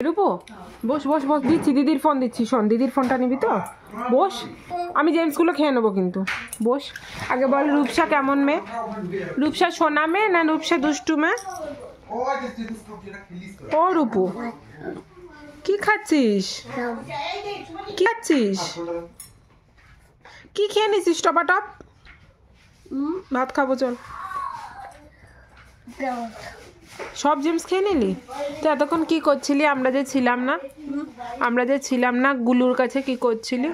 রূপু বস বস বস, দিচ্ছি, দিদির ফোন দিচ্ছি, শোন, দিদির ফোনটা নিবি তো? বস, আমি জেমসগুলো খেয়ে নেবো কিন্তু। বস, আগে বল রূপসা কেমন মেয়ে? রূপসা সোনা মেয়ে না রূপসা দুষ্টু মেয়ে? ও রূপু, কি খাচ্ছিস? কি খাচ্ছিস? কি খেয়ে নিছিস টপাটপ? ভাত খাবো চল। সব জেমস খেয়ে নিলি? তো এতক্ষণ কি করছিলি? আমরা যে ছিলাম না গুলুর কাছে, কি করছিলি?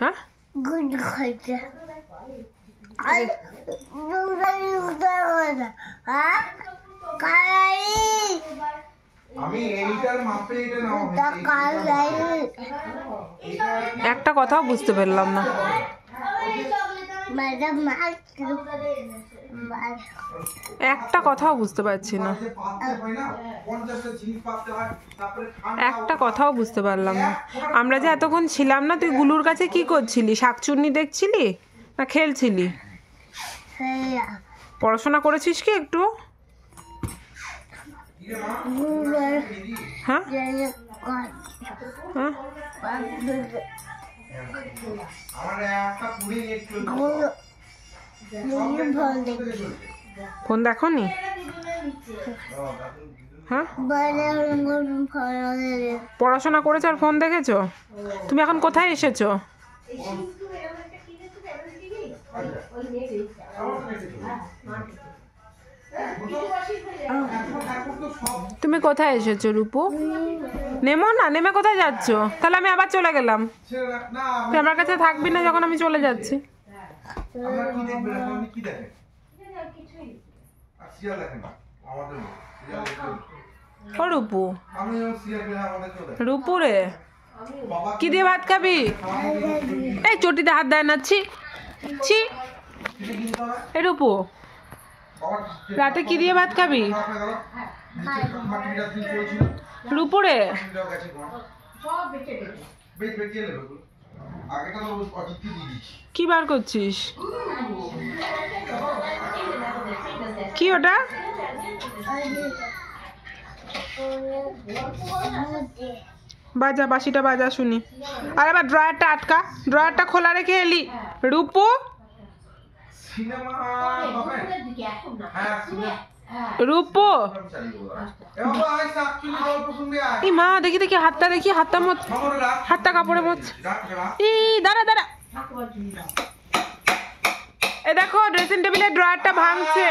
হ্যাঁ, একটা কথাও বুঝতে পারলাম না। একটা কথাও বুঝতে পারছি না, একটা কথাও বুঝতে পারলাম না। আমরা যে এতক্ষণ ছিলাম না, তুই গুলুর কাছে কি করছিলি? শাকচুন্নি দেখছিলি না খেলছিলি? পড়াশোনা করেছিস কি একটু? হ্যাঁ, হ্যাঁ, ফোন দেখো নি? হ্যাঁ, পড়াশোনা করেছো আর ফোন দেখেছো? তুমি এখন কোথায় এসেছো? তুমি কোথায় এসেছো রূপু? নেমো না, নেমে কোথায় যাচ্ছ? তাহলে আমি আবার চলে গেলাম। তুই আমার কাছে থাকবি না যখন আমি চলে যাচ্ছি। ও রূপু, রূপু রে, কি দিয়ে ভাত খাবি? এই চটিতে হাত দেয় না, ছি ছি। এ রূপু, রাতে কি দিয়ে ভাত খাবি? রূপু রে, কি বার করছিস? কি ওটা? বাজা, বাঁশিটা বাজা শুনি। আর এবার ড্রয়ারটা আটকা, ড্রয়ারটা খোলা রেখে এলি। রূপু, রূপু, ই মা, দেখি দেখি হাতটা, দেখি হাতটা মোচ, হাতটা কাপড়ে মোচ। ই দাঁড়া দাঁড়া, এ দেখো ড্রেসিং টেবিলের ড্রয়ারটা ভাঙছে।